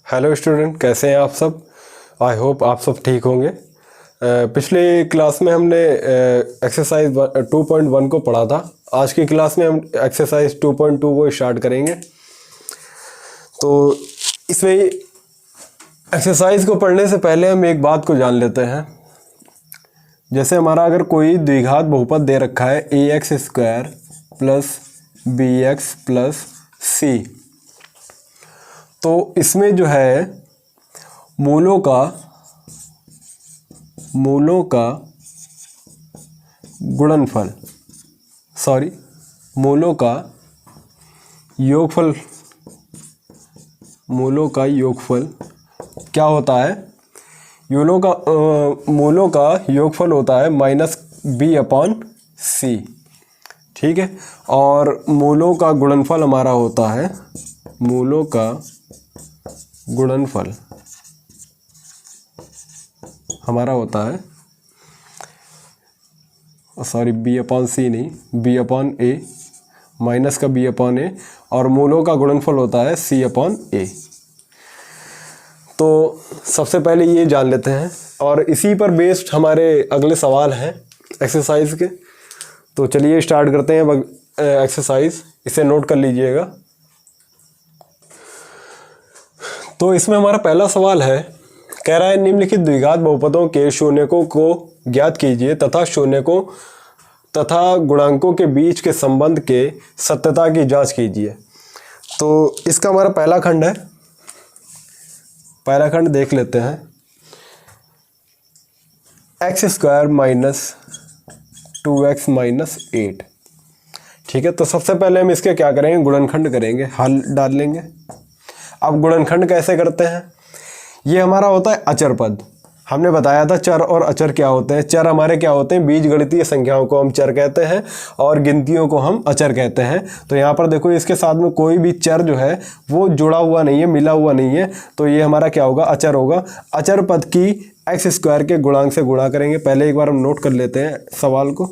Hello student, कैसे हैं आप सब। आई होप आप सब ठीक होंगे। पिछले क्लास में हमने एक्सरसाइज 2.1 को पढ़ा था। आज की क्लास में हम एक्सरसाइज 2.2 को स्टार्ट करेंगे। तो इसमें एक्सरसाइज को पढ़ने से पहले हम एक बात को जान लेते हैं। जैसे हमारा अगर कोई द्विघात बहुपद दे रखा है ax² plus bx plus c, तो इसमें जो है मूलों का गुणनफल, मूलों का योगफल क्या होता है। मूलों का योगफल होता है -b/c, ठीक है। और मूलों का गुणनफल हमारा होता है, मूलों का गुणनफल हमारा होता है b/c नहीं, b/a, माइनस का b/a, और मूलों का गुणनफल होता है c/a। तो सबसे पहले ये जान लेते हैं और इसी पर बेस्ड हमारे अगले सवाल हैं एक्सरसाइज के। तो चलिए स्टार्ट करते हैं एक्सरसाइज, इसे नोट कर लीजिएगा। तो इसमें हमारा पहला सवाल है, कह रहा है निम्नलिखित द्विघात बहुपदों के शून्यकों को ज्ञात कीजिए तथा गुणांकों के बीच के संबंध के सत्यता की जांच कीजिए। तो इसका हमारा पहला खंड है, पहला खंड देख लेते हैं। x² - 2x - 8, ठीक है। तो सबसे पहले हम इसके क्या करेंगे, गुणनखंड करेंगे, हल डाल लेंगे। अब गुणनखंड कैसे करते हैं, ये हमारा होता है अचर पद। हमने बताया था चर और अचर क्या होते हैं। चर हमारे क्या होते हैं, बीजगणितीय संख्याओं को हम चर कहते हैं और गिनतियों को हम अचर कहते हैं। तो यहाँ पर देखो, इसके साथ में कोई भी चर जो है वो जुड़ा हुआ नहीं है, मिला हुआ नहीं है, तो ये हमारा क्या होगा, अचर होगा। अचर पद की x² के गुणांक से गुणा करेंगे। पहले एक बार हम नोट कर लेते हैं सवाल को।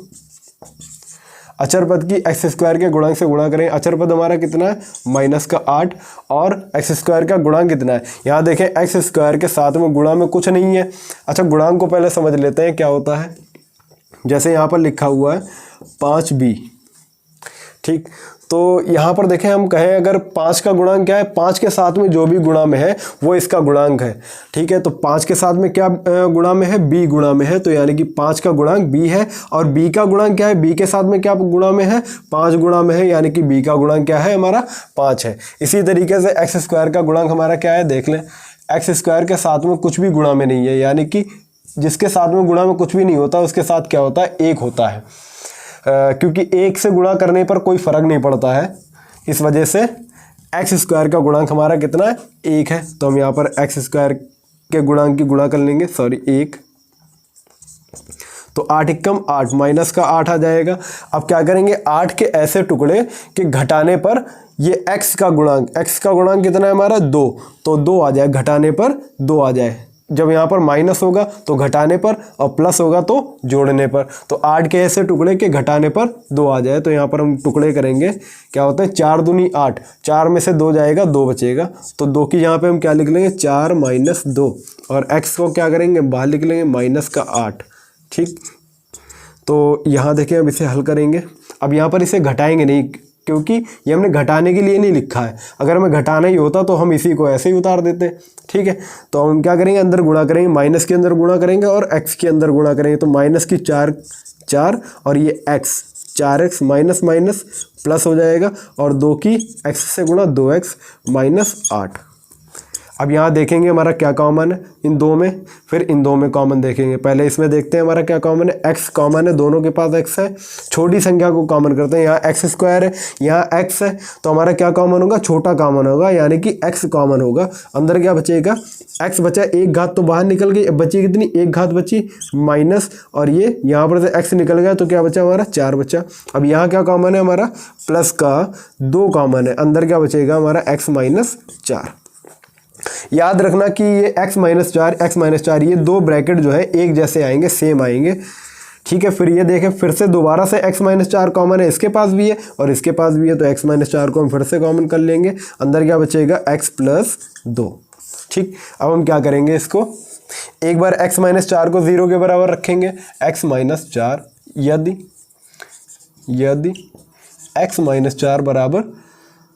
अचर पद की x² के गुणांक से गुणा करें। अचर पद हमारा कितना है, -8, और x² का गुणांक कितना है। यहाँ देखें x² के साथ में गुणा में कुछ नहीं है। अच्छा, गुणांक को पहले समझ लेते हैं क्या होता है। जैसे यहाँ पर लिखा हुआ है 5b, ठीक। तो यहाँ पर देखें, हम कहें अगर 5 का गुणांक क्या है, 5 के साथ में जो भी गुणा में है वो इसका गुणांक है, ठीक है। तो 5 के साथ में क्या गुणा में है, b गुणा में है, तो यानी कि 5 का गुणांक b है। और b का गुणांक क्या है, b के साथ में क्या गुणा में है, 5 गुणा में है, यानी कि b का गुणांक क्या है, हमारा 5 है। इसी तरीके से x² का गुणांक हमारा क्या है, देख लें। x² के साथ में कुछ भी गुणा में नहीं है, यानी कि जिसके साथ में गुणा में कुछ भी नहीं होता उसके साथ क्या होता है, 1 होता है। क्योंकि 1 से गुणा करने पर कोई फर्क नहीं पड़ता है, इस वजह से x² का गुणांक हमारा कितना है, 1 है। तो हम यहाँ पर x² के गुणांक की गुणा कर लेंगे, 1। तो 8 एकम 8, माइनस का 8 आ जाएगा। अब क्या करेंगे, 8 के ऐसे टुकड़े कि घटाने पर ये x का गुणांक कितना है हमारा, 2, तो 2 आ जाए, घटाने पर 2 आ जाए। जब यहाँ पर माइनस होगा तो घटाने पर, और प्लस होगा तो जोड़ने पर। तो 8 के ऐसे टुकड़े के घटाने पर 2 आ जाए। तो यहाँ पर हम टुकड़े करेंगे, क्या होता है, 4 दूनी 8, 4 में से 2 जाएगा, 2 बचेगा। तो 2 की यहाँ पे हम क्या लिख लेंगे, 4 - 2, और x को क्या करेंगे, बाहर लिख लेंगे, -8, ठीक। तो यहाँ देखिए, अब इसे हल करेंगे। अब यहाँ पर इसे घटाएंगे नहीं, क्योंकि ये हमने घटाने के लिए नहीं लिखा है। अगर हमें घटाना ही होता तो हम इसी को ऐसे ही उतार देते, ठीक है। तो हम क्या करेंगे, अंदर गुणा करेंगे, माइनस के अंदर गुणा करेंगे और x के अंदर गुणा करेंगे। तो माइनस की 4 और ये x, 4x माइनस प्लस हो जाएगा, और 2 की x से गुणा, 2x -8। अब यहाँ देखेंगे हमारा क्या कॉमन है इन दो में, फिर इन दो में कॉमन देखेंगे। पहले इसमें देखते हैं हमारा क्या कॉमन है, x कॉमन है, दोनों के पास x है। छोटी संख्या को कॉमन करते हैं, यहाँ x² है, यहाँ x है, तो हमारा क्या कॉमन होगा, छोटा कॉमन होगा, यानी कि x कॉमन होगा। अंदर क्या बचेगा, x बचा, 1 घात तो बाहर निकल गई, अब बची कितनी, 1 घात बची, माइनस, और ये यहाँ पर से x निकल गया तो क्या बचा हमारा, 4 बचा। अब यहाँ क्या कॉमन है हमारा, प्लस का 2 कॉमन है, अंदर क्या बचेगा हमारा, x -4। याद रखना कि ये x -4 ये दो ब्रैकेट जो है एक जैसे आएंगे, सेम आएंगे, ठीक है। फिर ये देखें, फिर से दोबारा से x -4 कॉमन है, इसके पास भी है और इसके पास भी है, तो x -4 को हम फिर से कॉमन कर लेंगे। अंदर क्या बचेगा, x + 2, ठीक, अब हम क्या करेंगे, इसको एक बार x माइनस 4 को 0 के बराबर रखेंगे। x माइनस 4 यदि x माइनस 4 बराबर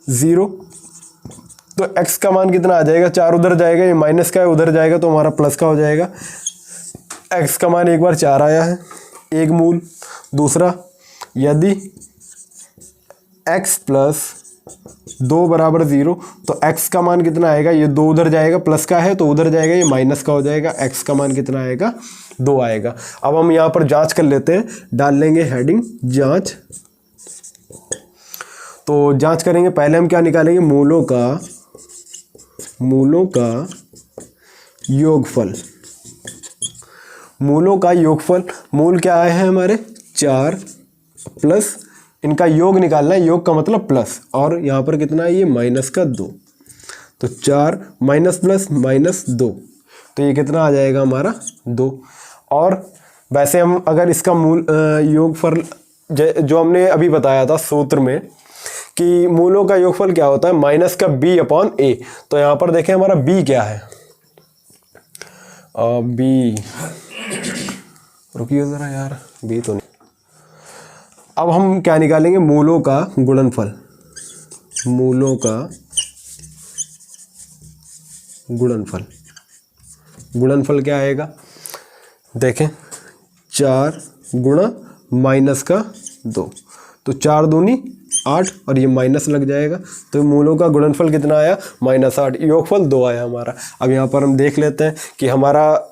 0, तो x का मान कितना आ जाएगा, 4 उधर जाएगा, ये माइनस का है उधर जाएगा तो हमारा प्लस का हो जाएगा। x का मान एक बार 4 आया है, एक मूल। दूसरा, यदि x प्लस 2 बराबर 0, तो x का मान कितना आएगा, ये 2 उधर जाएगा, प्लस का है तो उधर जाएगा, ये माइनस का हो जाएगा, x का मान कितना आएगा, 2 आएगा। अब हम यहाँ पर जांच कर लेते हैं, डाल लेंगे हेडिंग जांच। तो जांच करेंगे, पहले हम क्या निकालेंगे, मूलों का योगफल। मूलों का योगफल, मूल क्या आए हैं हमारे 4 प्लस इनका योग निकालना है, योग का मतलब प्लस, और यहाँ पर कितना है, ये माइनस का 2, तो 4 माइनस प्लस माइनस 2, तो ये कितना आ जाएगा हमारा 2। और वैसे हम अगर इसका मूल योगफल जो हमने अभी बताया था सूत्र में कि मूलों का योगफल क्या होता है, माइनस का b अपॉन a, तो यहाँ पर देखें हमारा b क्या है, b, रुकिए ज़रा यार, b तो नहीं। अब हम क्या निकालेंगे, मूलों का गुणनफल। मूलों का गुणनफल क्या आएगा, देखें 4 गुणा माइनस का 2, तो 4 दूनी 8 और ये माइनस लग जाएगा, तो मूलों का गुणनफल कितना आया, -8, योगफल 2 आया हमारा। अब यहाँ पर हम देख लेते हैं कि हमारा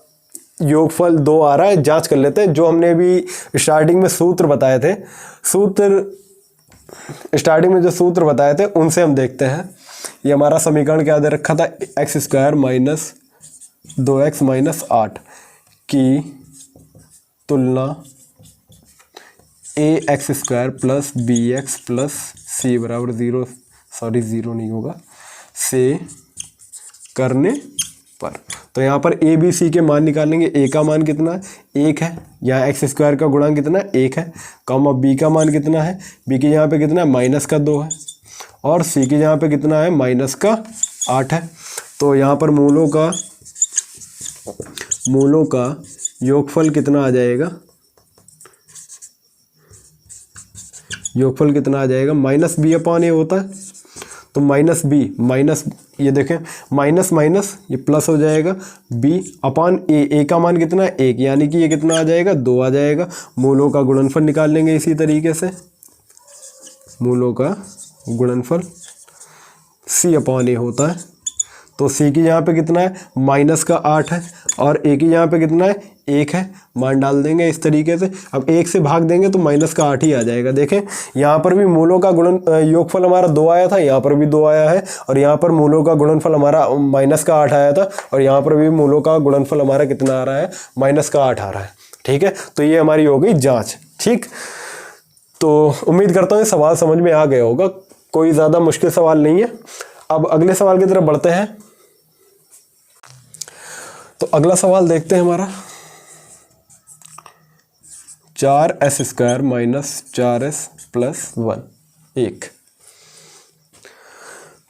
योगफल 2 आ रहा है, जांच कर लेते हैं। जो हमने अभी स्टार्टिंग में सूत्र बताए थे, स्टार्टिंग में जो सूत्र बताए थे उनसे हम देखते हैं। ये हमारा समीकरण क्या दे रखा था, x² माइनस 2x माइनस 8 की तुलना ax² plus bx plus c बराबर 0, सॉरी 0 नहीं होगा, से करने पर। तो यहाँ पर a b c के मान निकालेंगे। a का मान कितना है, 1 है, यहाँ x² का गुणांक कितना है, 1 है, कॉमा b का मान कितना है, b के यहाँ पे कितना है, माइनस का 2 है, और c के यहाँ पे कितना है, माइनस का 8 है। तो यहाँ पर मूलों का योगफल कितना आ जाएगा, योगफल कितना आ जाएगा, माइनस b अपॉन a होता है, तो माइनस b माइनस, ये देखें माइनस माइनस ये प्लस हो जाएगा, b अपॉन a का मान कितना है, 1, यानी कि ये कितना आ जाएगा, 2 आ जाएगा। मूलों का गुणनफल निकाल लेंगे इसी तरीके से। मूलों का गुणनफल c अपॉन a होता है, तो c की यहाँ पे कितना है, माइनस का 8 है, और a की यहाँ पे कितना है, 1 है, मान डाल देंगे इस तरीके से। अब 1 से भाग देंगे तो माइनस का 8 ही आ जाएगा। देखें यहाँ पर भी मूलों का योगफल हमारा 2 आया था, यहाँ पर भी 2 आया है, और यहाँ पर मूलों का गुणनफल हमारा माइनस का 8 आया था, और यहाँ पर भी मूलों का गुणनफल हमारा कितना आ रहा है, माइनस का 8 आ रहा है। ठीक है, तो ये हमारी हो गई जाँच। ठीक, तो उम्मीद करता हूँ सवाल समझ में आ गया होगा, कोई ज़्यादा मुश्किल सवाल नहीं है। अब अगले सवाल की तरफ बढ़ते हैं। तो अगला सवाल देखते हैं हमारा, 4s² माइनस 4s प्लस 1।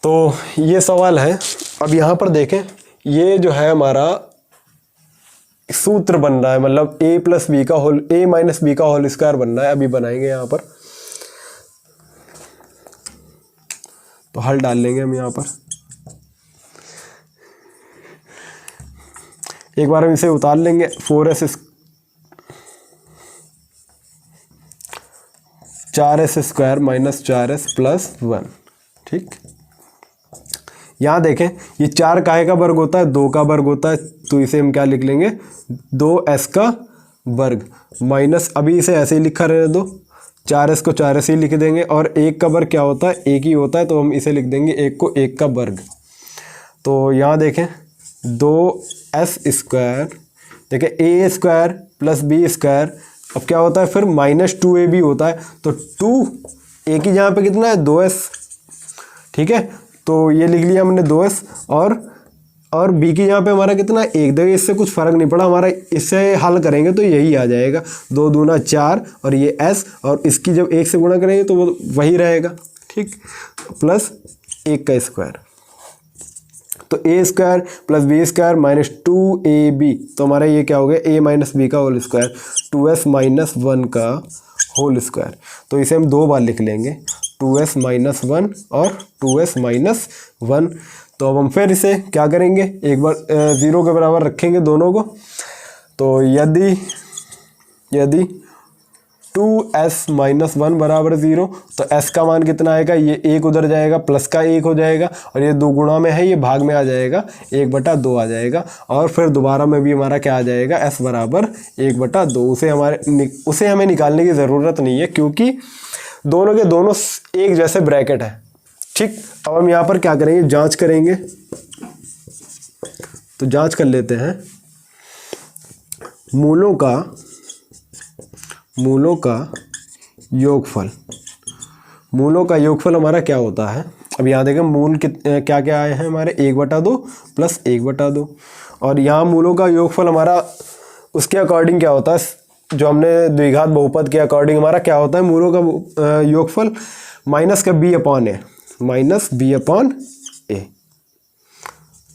तो ये सवाल है। अब यहाँ पर देखें, ये जो है हमारा सूत्र बन रहा है, मतलब a माइनस b का होल स्क्वायर बन रहा है। अभी बनाएंगे यहाँ पर, तो हल डाल लेंगे हम यहाँ पर। एक बार हम इसे उतार लेंगे, 4s² माइनस 4s प्लस 1। ठीक, यहाँ देखें ये 4 काहे का वर्ग होता है, 2 का वर्ग होता है, तो इसे हम क्या लिख लेंगे, 2s का वर्ग माइनस, अभी इसे ऐसे ही लिखा रहने दो, 4s को 4s ही लिख देंगे, और 1 का वर्ग क्या होता है, 1 ही होता है, तो हम इसे लिख देंगे 1 को 1 का वर्ग। तो यहाँ देखें 2s², देखें a² प्लस b², अब क्या होता है फिर माइनस 2ab होता है, तो 2 a की यहाँ पे कितना है, 2s। ठीक है, तो ये लिख लिया हमने 2s, और b की यहाँ पे हमारा कितना है, 1। देखिए इससे कुछ फ़र्क नहीं पड़ा हमारा, इससे हल करेंगे तो यही आ जाएगा, 2 दूना 4, और ये s, और इसकी जब 1 से गुणा करेंगे तो वो वही रहेगा। ठीक, प्लस 1 का स्क्वायर। तो A square plus B square minus 2ab, तो हमारा ये क्या हो गया, a माइनस बी का होल स्क्वायर, 2s माइनस 1 का होल स्क्वायर। तो इसे हम दो बार लिख लेंगे, 2s माइनस 1 और 2s माइनस 1। तो अब हम फिर इसे क्या करेंगे, एक बार 0 के बराबर रखेंगे दोनों को। तो यदि 2s माइनस 1 बराबर 0, तो s का मान कितना आएगा, ये 1 उधर जाएगा, प्लस का 1 हो जाएगा, और ये 2 गुणा में है, ये भाग में आ जाएगा, 1/2 आ जाएगा। और फिर दोबारा में भी हमारा क्या आ जाएगा, s बराबर 1/2। उसे हमें निकालने की ज़रूरत नहीं है, क्योंकि दोनों के दोनों एक जैसे ब्रैकेट है। ठीक, अब हम यहाँ पर क्या करेंगे, जांच करेंगे। तो जांच कर लेते हैं, मूलों का योगफल हमारा क्या होता है। अब यहाँ देखें मूल क्या क्या आए हैं हमारे, 1/2 प्लस 1/2, और यहाँ मूलों का योगफल हमारा उसके अकॉर्डिंग क्या होता है, जो हमने द्विघात बहुपद के अकॉर्डिंग हमारा क्या होता है, मूलों का योगफल माइनस का b upon a, minus b upon a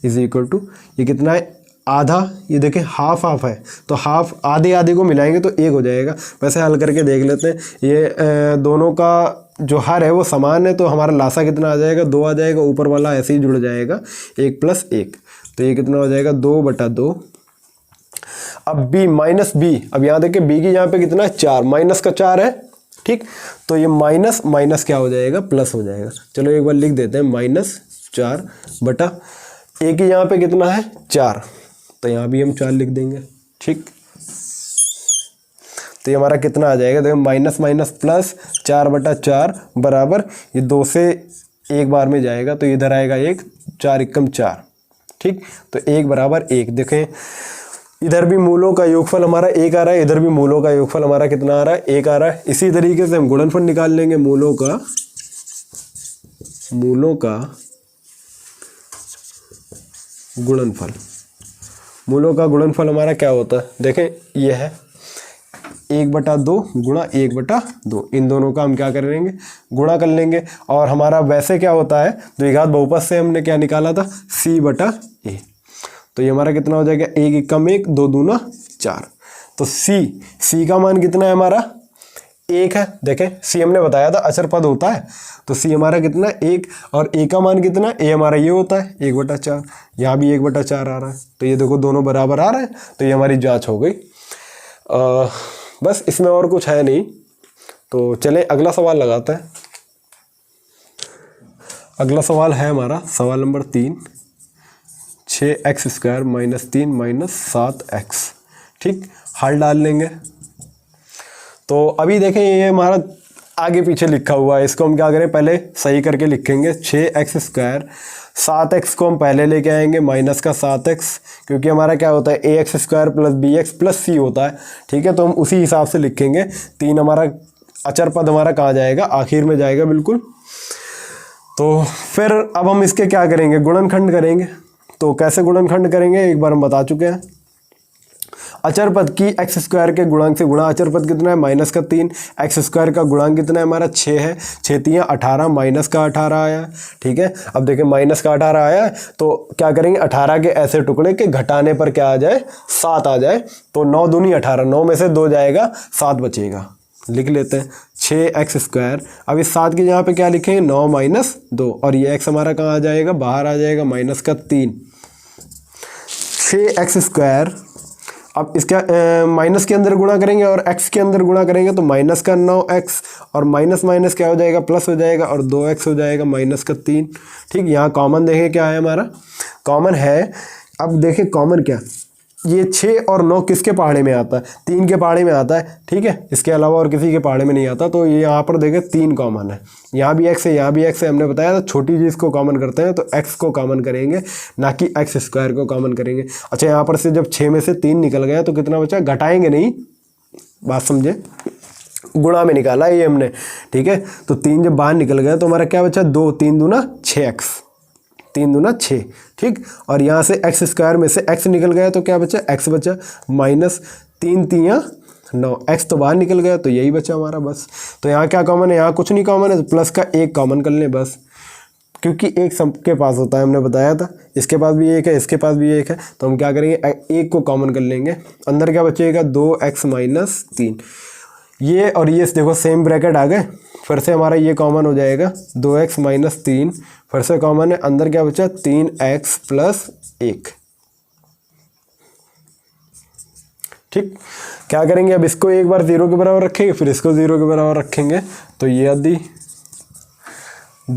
is equal to, ये कितना है, आधा, ये देखें हाफ हाफ है, तो हाफ आधे आधे को मिलाएंगे तो 1 हो जाएगा। वैसे हल करके देख लेते हैं, ये दोनों का जो हर है वो समान है, तो हमारा लासा कितना आ जाएगा, 2 आ जाएगा, ऊपर वाला ऐसे ही जुड़ जाएगा, 1 प्लस 1, तो ये कितना हो जाएगा, 2/2। अब b माइनस b, अब यहाँ देखें b की यहाँ पे कितना है, 4, माइनस का 4 है। ठीक, तो ये माइनस माइनस क्या हो जाएगा, प्लस हो जाएगा। चलो एक बार लिख देते हैं, -4/, a की यहाँ पे कितना है, 4, तो यहाँ भी हम 4 लिख देंगे। ठीक, तो ये हमारा कितना आ जाएगा, देखो माइनस माइनस प्लस, 4/4 बराबर, ये 2 से एक बार में जाएगा, तो इधर आएगा 1, 4 एकम 4। ठीक, तो 1 बराबर 1। देखें इधर भी मूलों का योगफल हमारा 1 आ रहा है, इधर भी मूलों का योगफल हमारा कितना आ रहा है, 1 आ रहा है। इसी तरीके से हम गुणनफल निकाल लेंगे, मूलों का गुणनफल हमारा क्या होता है, देखें ये है 1/2 गुणा 1/2, इन दोनों का हम क्या कर लेंगे, गुणा कर लेंगे। और हमारा वैसे क्या होता है, द्विघात बहुपद से हमने क्या निकाला था, c/a, तो ये हमारा कितना हो जाएगा, 1 एकम 1, 2 दूना 4। तो c का मान कितना है हमारा, 1 है। देखें c हमने बताया था अचर पद होता है, तो c हमारा कितना है, 1, और a का मान कितना है, a हमारा ये होता है 1/4, यहाँ भी 1/4 आ रहा है, तो ये देखो दोनों बराबर आ रहे हैं, तो ये हमारी जांच हो गई। बस इसमें और कुछ है नहीं, तो चलें अगला सवाल लगाते हैं। अगला सवाल है हमारा सवाल नंबर 3, 6x² - 3 - 7x। ठीक, हल डाल लेंगे। तो अभी देखें ये हमारा आगे पीछे लिखा हुआ है, इसको हम क्या करें, पहले सही करके लिखेंगे। 6x², 7x को हम पहले लेके आएंगे, माइनस का 7x, क्योंकि हमारा क्या होता है, ax² plus bx plus c होता है। ठीक है, तो हम उसी हिसाब से लिखेंगे। 3 हमारा अचर पद हमारा कहाँ जाएगा, आखिर में जाएगा बिल्कुल। तो फिर अब हम इसके क्या करेंगे, गुणनखंड करेंगे। तो कैसे गुणनखंड करेंगे, एक बार हम बता चुके हैं। अचर पद की x² के गुणांक से गुणा, अचर पद कितना है, माइनस का 3, x² का गुणांक कितना है हमारा, 6 है, 6 3 18, माइनस का 18 आया है। ठीक है, अब देखें माइनस का 18 आया है, तो क्या करेंगे, 18 के ऐसे टुकड़े के घटाने पर क्या आ जाए, 7 आ जाए, तो 9 दूनी 18, 9 में से 2 जाएगा, 7 बचेगा। लिख लेते हैं 6x²। अब इस 7 के यहाँ पे क्या लिखेंगे, 9 - 2, और ये x हमारा कहाँ आ जाएगा, बाहर आ जाएगा, माइनस का 3। 6x², अब इसका माइनस के अंदर गुणा करेंगे और x के अंदर गुणा करेंगे, तो माइनस का 9x, और माइनस माइनस क्या हो जाएगा, प्लस हो जाएगा, और 2x हो जाएगा, माइनस का 3। ठीक, यहाँ कॉमन देखें क्या है हमारा, कॉमन है। अब देखें कॉमन क्या, ये 6 और 9 किसके पहाड़े में आता है, 3 के पहाड़े में आता है। ठीक है, इसके अलावा और किसी के पहाड़े में नहीं आता। तो ये यहाँ पर देखें 3 कॉमन है, यहाँ भी x है, यहाँ भी x है। हमने बताया था छोटी चीज़ को कॉमन करते हैं तो x को कॉमन करेंगे, ना कि x² को कॉमन करेंगे। अच्छा, यहाँ पर से जब 6 में से 3 निकल गया तो कितना बचा, घटाएंगे नहीं, बात समझे, गुणा में निकाला ये हमने। ठीक है, तो 3 जब बाहर निकल गया तो हमारा क्या बचा, 2, 3 दूना 6x, 3 दूना 6। ठीक, और यहाँ से x² में से x निकल गया तो क्या बचा, x बचा, माइनस 3 3 9, x तो बाहर निकल गया, तो यही बचा हमारा बस। तो यहाँ क्या कॉमन है, यहाँ कुछ नहीं कॉमन है, तो प्लस का 1 कॉमन कर लें बस, क्योंकि एक सबके पास होता है, हमने बताया था, इसके पास भी एक है, इसके पास भी एक है, तो हम क्या करेंगे एक को कॉमन कर लेंगे। अंदर क्या बचेगा 2x माइनस 3, ये और ये देखो सेम ब्रैकेट आ गए, फिर से हमारा ये कॉमन हो जाएगा 2x माइनस 3, फिर से कॉमन है, अंदर क्या बचा 3x प्लस 1। ठीक, क्या करेंगे अब इसको एक बार 0 के बराबर रखेंगे, फिर इसको 0 के बराबर रखेंगे, तो ये यदि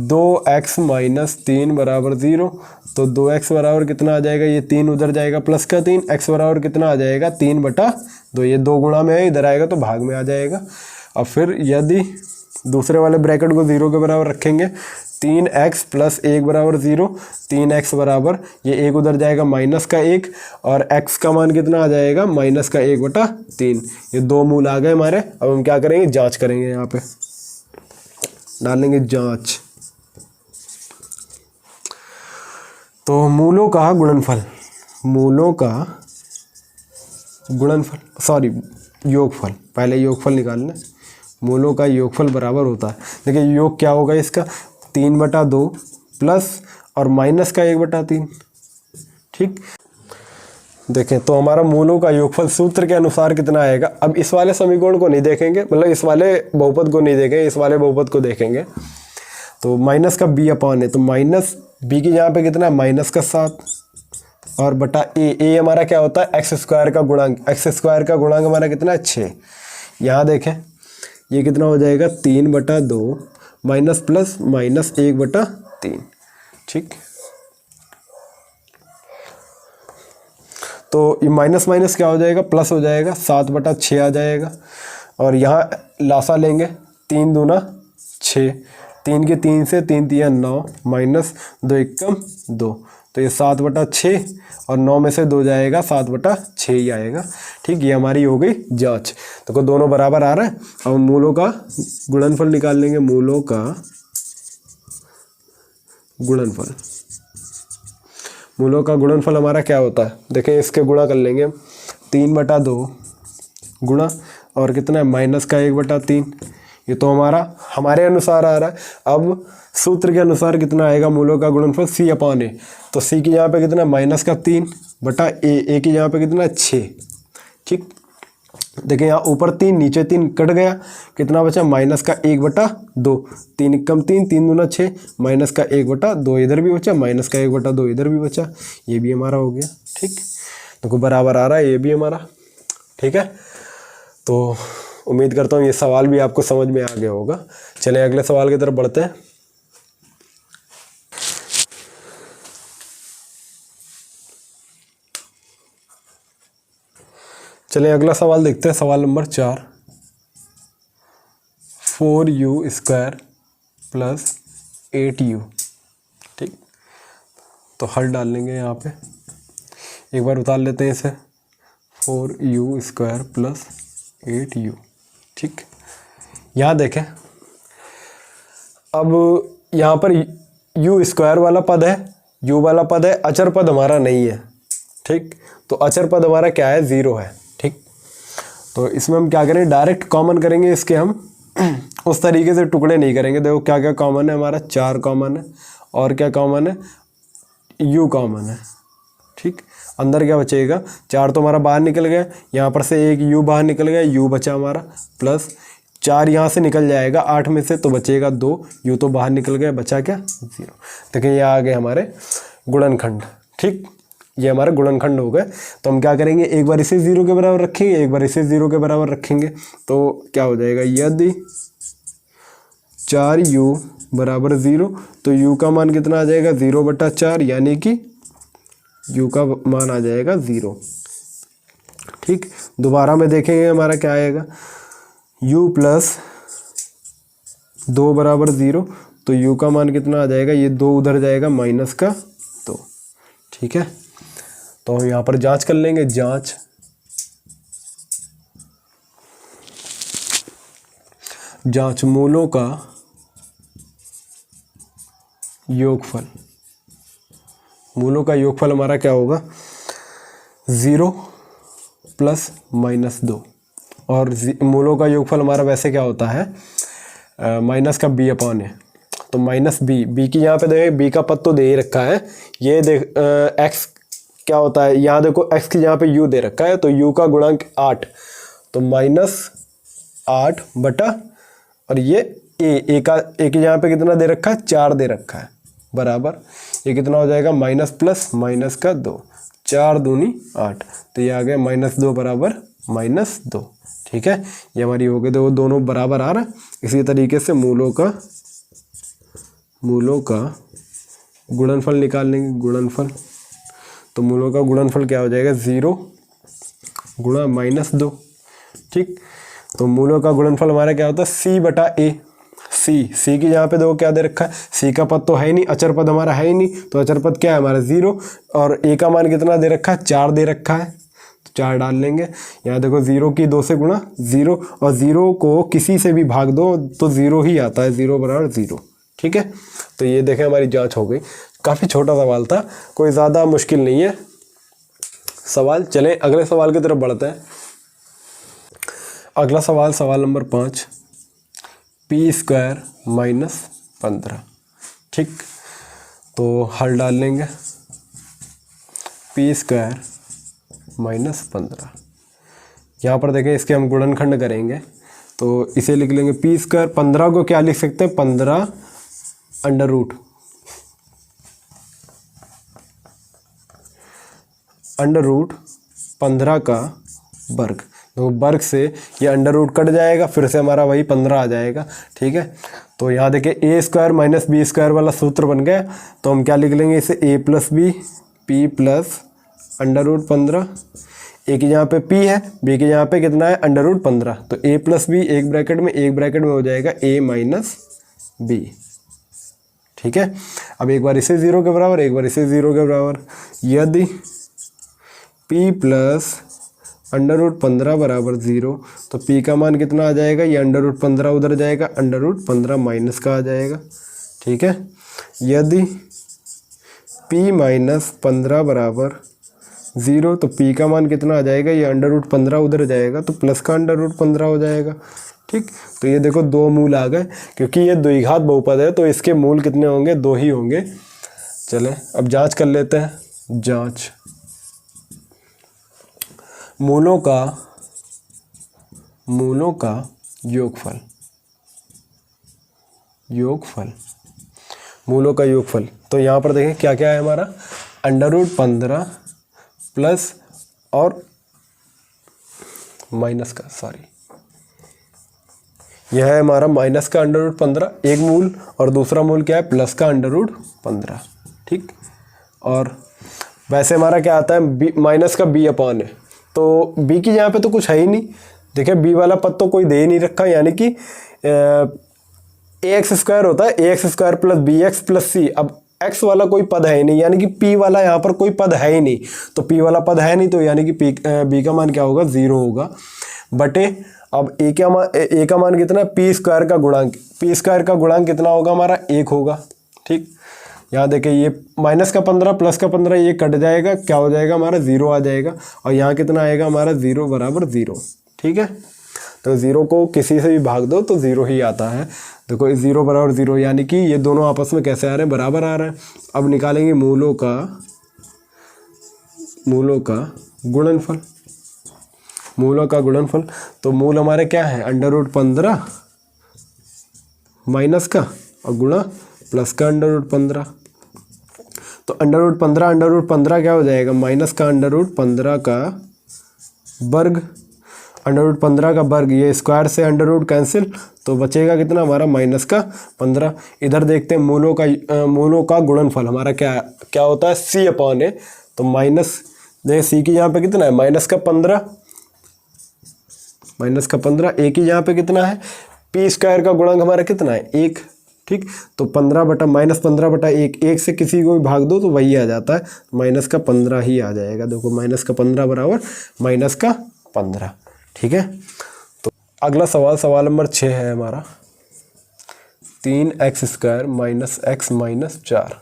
2x माइनस 3 बराबर 0, तो 2x बराबर कितना आ जाएगा, ये 3 उधर जाएगा प्लस का 3, x बराबर कितना आ जाएगा 3/2, ये 2 गुणा में है, इधर आएगा तो भाग में आ जाएगा। अब फिर यदि दूसरे वाले ब्रैकेट को 0 के बराबर रखेंगे, 3x प्लस 1 बराबर 0, 3x बराबर ये 1 उधर जाएगा माइनस का 1, और x का मान कितना आ जाएगा माइनस का 1/3, ये 2 मूल आ गए हमारे। अब हम क्या करेंगे, जांच करेंगे, यहाँ पे डालेंगे जांच। तो मूलों का गुणनफल, मूलों का गुणनफल, सॉरी योगफल, पहले योगफल निकालना। मूलों का योगफल बराबर होता है, देखिए योग क्या होगा इसका 3/2 प्लस और माइनस का 1/3। ठीक, देखें तो हमारा मूलों का योगफल सूत्र के अनुसार कितना आएगा। अब इस वाले समीकरण को नहीं देखेंगे, मतलब इस वाले बहुपद को नहीं देखेंगे, इस वाले बहुपद को देखेंगे। तो माइनस का b/a, तो माइनस b की यहाँ पे कितना है माइनस का 7 और बटा a हमारा क्या होता है x स्क्वायर का गुणांक, x स्क्वायर का गुणांक हमारा कितना है 6। यहाँ देखें ये कितना हो जाएगा 3/2 माइनस प्लस माइनस 1/3। ठीक, तो ये माइनस माइनस क्या हो जाएगा प्लस हो जाएगा, 7/6 आ जाएगा। और यहाँ लासा लेंगे, 3 दूना 6, 3 के 3 से 3 तिया 9 माइनस 2 एकम 2, तो ये 7/6 और 9 में से 2 जाएगा 7/6 ही आएगा। ठीक, ये हमारी हो गई जांच। तो दोनों बराबर आ रहा है। अब मूलों का गुणनफल निकाल लेंगे, मूलों का गुणनफल, मूलों का गुणनफल हमारा क्या होता है, देखें इसके गुणा कर लेंगे, 3/2 गुणा और कितना है माइनस का 1/3, ये तो हमारे अनुसार आ रहा है। अब सूत्र के अनुसार कितना आएगा मूलों का गुणनफल c/a, तो c की यहाँ पे कितना माइनस का 3 बटा a की यहाँ पे कितना 6। ठीक, देखिए यहाँ ऊपर 3 नीचे 3 कट गया, कितना बचा माइनस का 1/2, 3 एकम 3, 3 दूना 6 माइनस का 1/2 इधर भी बचा, माइनस का 1/2 इधर भी बचा, ये भी हमारा हो गया। ठीक, तो बराबर आ रहा है ये भी हमारा। ठीक है, तो उम्मीद करता हूँ ये सवाल भी आपको समझ में आ गया होगा। चलिए अगले सवाल की तरफ बढ़ते हैं। चलिए अगला सवाल देखते हैं, सवाल नंबर 4, 4u² प्लस 8u। ठीक, तो हल डाल लेंगे यहाँ पे, एक बार उतार लेते हैं इसे, 4u² प्लस 8u। ठीक, यहाँ देखें, अब यहाँ पर u² वाला पद है, u वाला पद है, अचर पद हमारा नहीं है। ठीक, तो अचर पद हमारा क्या है 0 है। ठीक, तो इसमें हम क्या करें डायरेक्ट कॉमन करेंगे इसके, हम उस तरीके से टुकड़े नहीं करेंगे। देखो क्या क्या कॉमन है हमारा, 4 कॉमन है और क्या कॉमन है u कॉमन है। ठीक, अंदर क्या बचेगा 4 तो हमारा बाहर निकल गया, यहाँ पर से एक u बाहर निकल गया, u बचा हमारा, प्लस 4 यहाँ से निकल जाएगा 8 में से, तो बचेगा 2, u तो बाहर निकल गया, बचा क्या 0। देखिए ये आ गए हमारे गुणनखंड। ठीक, ये हमारे गुणनखंड हो गए। तो हम क्या करेंगे, एक बार इसे 0 के बराबर रखेंगे, एक बार इसे 0 के बराबर रखेंगे, तो क्या हो जाएगा, यदि 4u बराबर 0, तो u का मान कितना आ जाएगा 0/4, यानी कि u का मान आ जाएगा 0। ठीक, दोबारा में देखेंगे हमारा क्या आएगा, u प्लस 2 बराबर 0, तो u का मान कितना आ जाएगा, ये 2 उधर जाएगा माइनस का 2। ठीक है, तो हम यहाँ पर जांच कर लेंगे, जांच, जांच मूलों का योगफल, मूलों का योगफल हमारा क्या होगा 0 प्लस माइनस 2, और मूलों का योगफल हमारा वैसे क्या होता है माइनस का b/a, तो माइनस बी, बी की यहाँ पे देखें बी का पद तो दे ही रखा है, ये देख एक्स क्या होता है, यहाँ देखो एक्स की यहाँ पे यू दे रखा है, तो यू का गुणांक 8, तो -8 बटा और ये ए की यहाँ पे कितना दे रखा है 4 दे रखा है, बराबर ये कितना हो जाएगा माइनस प्लस माइनस का 2, 4 दूनी 8, तो ये आ गया -2 बराबर -2। ठीक है, ये हमारी हो गई, तो दोनों बराबर आ रहा है। इसी तरीके से मूलों का गुणनफल निकाल लेंगे, गुणनफल, तो मूलों का गुणनफल क्या हो जाएगा 0 गुणा -2। ठीक, तो मूलों का गुणनफल हमारा क्या होता है c बटा a, सी की यहाँ पे देखो क्या दे रखा है, सी का पद तो है ही नहीं, अचर पद हमारा है ही नहीं, तो अचर पद क्या है हमारा 0, और a का मान कितना दे रखा है 4 दे रखा है, तो 4 डाल लेंगे। यहाँ देखो 0 की 2 से गुणा 0, और 0 को किसी से भी भाग दो तो 0 ही आता है, 0 बराबर 0। ठीक है, तो ये देखें हमारी जांच हो गई। काफ़ी छोटा सवाल था, कोई ज़्यादा मुश्किल नहीं है सवाल। चलें अगले सवाल की तरफ बढ़ते हैं। अगला सवाल, सवाल नंबर 5, p² - 15। ठीक, तो हल डाल लेंगे, p² - 15। यहाँ पर देखें इसके हम गुणनखंड करेंगे, तो इसे लिख लेंगे p², 15 को क्या लिख सकते हैं 15 अंडर रूट 15 का वर्ग, तो वर्ग से ये अंडर रूट कट जाएगा, फिर से हमारा वही 15 आ जाएगा। ठीक है, तो यहाँ देखिए a² - b² वाला सूत्र बन गया, तो हम क्या लिख लेंगे इसे a + b p plus under root 15, a की यहाँ पे p है, b की यहाँ पे कितना है अंडर रूट 15, तो a + b एक ब्रैकेट में हो जाएगा a - b। ठीक है, अब एक बार इसे 0 के बराबर, एक बार इसे 0 के बराबर, यदि p प्लस अंडर रूट 15 बराबर 0, तो p का मान कितना आ जाएगा, ये अंडर रूट 15 उधर जाएगा, अंडर रूट 15 माइनस का आ जाएगा। ठीक है, यदि p - 15 बराबर 0, तो p का मान कितना आ जाएगा, ये अंडर रूट 15 उधर जाएगा, तो प्लस का अंडर रूट 15 हो जाएगा। ठीक, तो ये देखो 2 मूल आ गए, क्योंकि ये द्विघात बहुपद है तो इसके मूल कितने होंगे, 2 ही होंगे। चलें अब जांच कर लेते हैं। जांच, मूलों का योगफल, मूलों का योगफल, तो यहाँ पर देखें क्या क्या है हमारा, अंडर रूट 15 प्लस और माइनस का, यह है हमारा माइनस का अंडर रूट 15 एक मूल, और दूसरा मूल क्या है प्लस का अंडर रूट 15। ठीक, और वैसे हमारा क्या आता है माइनस का b/a, तो b की यहाँ पे तो कुछ है ही नहीं, देखिए b वाला पद तो कोई दे ही नहीं रखा, यानी कि ax² होता है, ax² plus bx plus c। अब x वाला कोई पद है ही नहीं, यानी कि p वाला यहाँ पर कोई पद है ही नहीं, तो p वाला पद है नहीं, तो यानी कि b का मान क्या होगा 0 होगा, बटे अब a का मान कितना, p² का गुणांक, p² का गुणांक कितना होगा हमारा 1 होगा। ठीक, यहाँ देखिए ये माइनस का 15 प्लस का 15 ये कट जाएगा, क्या हो जाएगा हमारा 0 आ जाएगा, और यहाँ कितना आएगा हमारा 0 बराबर 0। ठीक है, तो 0 को किसी से भी भाग दो तो 0 ही आता है। देखो 0 बराबर 0, यानी कि ये दोनों आपस में कैसे आ रहे हैं, बराबर आ रहे हैं। अब निकालेंगे मूलों का गुणनफल, तो मूल हमारे क्या है अंडर रूट 15 माइनस का और गुणा प्लस का अंडर रूट 15, तो अंडर रूट 15 क्या हो जाएगा, माइनस का अंडर रूट 15 का वर्ग, अंडर रूट 15 का वर्ग, ये स्क्वायर से अंडर रूट कैंसिल, तो बचेगा कितना हमारा माइनस का 15। इधर देखते हैं मूलों का गुणनफल हमारा क्या होता है c/a, तो माइनस देखिए c की यहाँ पे कितना है माइनस का 15, a की यहाँ पे कितना है, p² का गुणांक हमारा कितना है 1। ठीक, तो 15 बटा -15/1, 1 से किसी को भी भाग दो तो वही आ जाता है, माइनस का 15 ही आ जाएगा। देखो माइनस का 15 बराबर माइनस का 15। ठीक है, तो अगला सवाल, सवाल नंबर 6 है हमारा, 3x² - x - 4।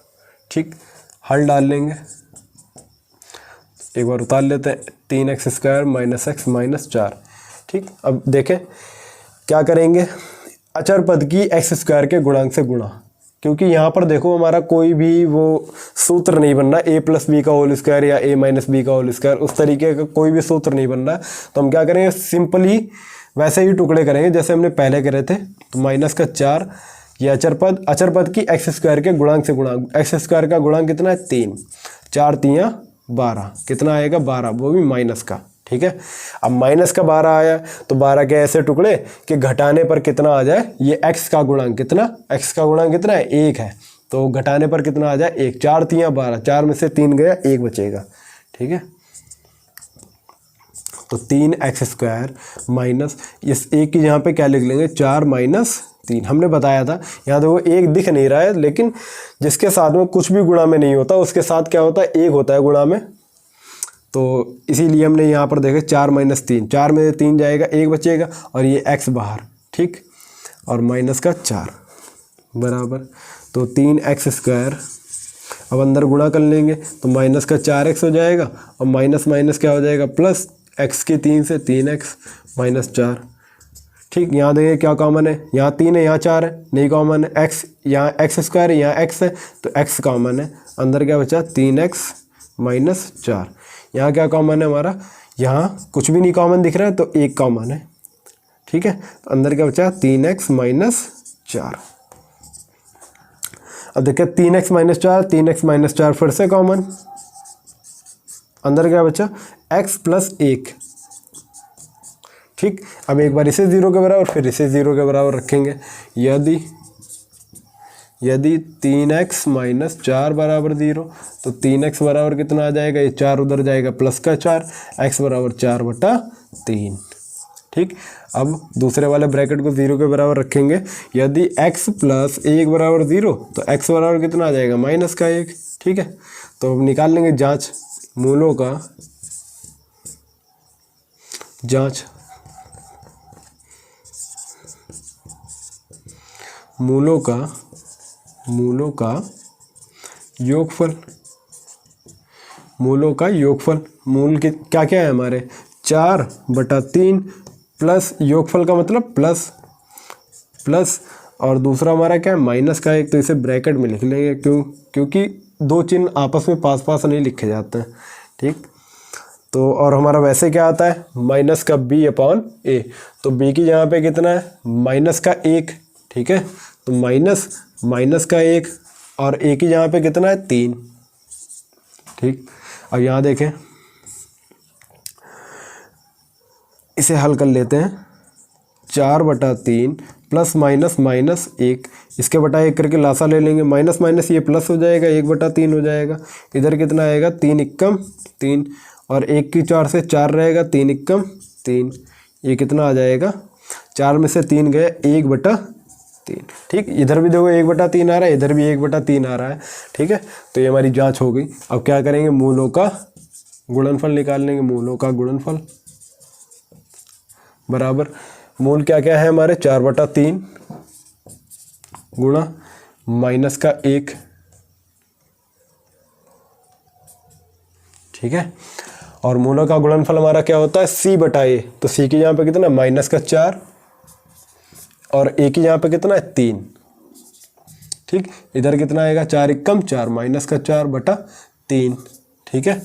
ठीक, हल डाल लेंगे, एक बार उतार लेते हैं, 3x² - x - 4। ठीक, अब देखें क्या करेंगे, अचर पद की x² के गुणांक से गुणा, क्योंकि यहाँ पर देखो हमारा कोई भी वो सूत्र नहीं बन रहा, a प्लस बी का होल स्क्वायर या a माइनस बी का होल स्क्वायर, उस तरीके का कोई भी सूत्र नहीं बन रहा। तो हम क्या करेंगे, सिंपली वैसे ही टुकड़े करेंगे जैसे हमने पहले करे थे। तो माइनस का 4, ये अचर पद की एक्स स्क्वायर के गुणांक से गुणांक, एक्स स्क्वायर का गुणांक कितना है 3, 4 3 12, कितना आएगा 12, वो भी माइनस का। ठीक है, अब माइनस का 12 आया तो 12 के ऐसे टुकड़े कि घटाने पर कितना आ जाए, ये x का गुणांक कितना, x का गुणांक कितना है 1 है, तो घटाने पर कितना आ जाए 1, 4 3 12, 4 में से 3 गया 1 बचेगा। ठीक है, तो 3x स्क्वायर माइनस इस 1 की यहाँ पे क्या लिख लेंगे 4 माइनस 3। हमने बताया था, यहाँ देखो 1 दिख नहीं रहा है, लेकिन जिसके साथ में कुछ भी गुणा में नहीं होता उसके साथ क्या होता है 1 होता है गुणा में, तो इसीलिए हमने यहाँ पर देखे 4 माइनस 3, 4 में 3 जाएगा 1 बचेगा और ये x बाहर। ठीक, और माइनस का 4 बराबर, तो 3x स्क्वायर, अब अंदर गुणा कर लेंगे तो माइनस का 4x हो जाएगा और माइनस माइनस क्या हो जाएगा प्लस, x की 3 से 3x माइनस 4। ठीक, यहाँ देखिए क्या कॉमन है, यहाँ 3 है यहाँ 4 है, नहीं कॉमन है, x यहाँ x स्क्वायर है यहाँ x है तो x कॉमन है, अंदर क्या बचा 3x माइनस 4। यहाँ क्या कॉमन है हमारा, यहाँ कुछ भी नहीं कॉमन दिख रहा है तो 1 कॉमन है। ठीक है, तो अंदर क्या बचा 3x माइनस 4। अब देखिए 3x माइनस 4, 3x माइनस 4 फिर से कॉमन, अंदर क्या बचा x प्लस 1। ठीक, अब एक बार इसे 0 के बराबर फिर इसे 0 के बराबर रखेंगे। यदि 3x माइनस 4 बराबर 0 तो 3x बराबर कितना आ जाएगा, ये 4 उधर जाएगा प्लस का 4, x बराबर 4/3। ठीक, अब दूसरे वाले ब्रैकेट को 0 के बराबर रखेंगे। यदि x प्लस 1 बराबर 0 तो x बराबर कितना आ जाएगा माइनस का 1। ठीक है, तो अब निकाल लेंगे जांच, मूलों का जांच, मूलों का योगफल, मूलों का योगफल, मूल के क्या क्या है हमारे 4/3 प्लस योगफल का मतलब प्लस और दूसरा हमारा क्या है माइनस का 1, तो इसे ब्रैकेट में लिख लेंगे क्योंकि दो चिन्ह आपस में पास पास नहीं लिखे जाते हैं। ठीक, तो और हमारा वैसे क्या आता है माइनस का b/a, तो b की यहाँ पे कितना है माइनस का 1। ठीक है, तो माइनस का 1 और a की यहाँ पे कितना है 3। ठीक, अब यहाँ देखें इसे हल कर लेते हैं, 4/3 प्लस माइनस 1, इसके बटा 1 करके लासा ले लेंगे, माइनस माइनस ये प्लस हो जाएगा 1/3 हो जाएगा, इधर कितना आएगा 3 एकम 3 और 1 की 4 से 4 रहेगा 3 एकम 3, ये कितना आ जाएगा 4 में से 3 गए 1/3। ठीक, इधर भी देखो 1/3 आ रहा है, इधर भी 1/3 आ रहा है। ठीक है, तो ये हमारी जांच हो गई। अब क्या करेंगे, मूलों का गुणनफल निकाल लेंगे, मूलों का गुणनफल बराबर, मूल क्या क्या है हमारे 4/3 गुणा माइनस का 1। ठीक है, और मूलों का गुणनफल हमारा क्या होता है c/a, तो c की यहाँ पे कितना माइनस का 4 और a की यहाँ पे कितना है 3। ठीक, इधर कितना आएगा 4 एकम 4 माइनस का 4/3। ठीक है,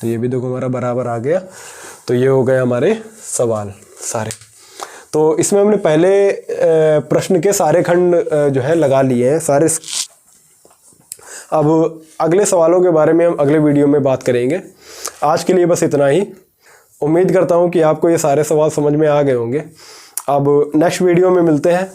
तो ये भी देखो हमारा बराबर आ गया। तो ये हो गए हमारे सवाल सारे। तो इसमें हमने पहले प्रश्न के सारे खंड जो है लगा लिए हैं सारे। अब अगले सवालों के बारे में हम अगले वीडियो में बात करेंगे। आज के लिए बस इतना ही। उम्मीद करता हूँ कि आपको ये सारे सवाल समझ में आ गए होंगे। अब नेक्स्ट वीडियो में मिलते हैं।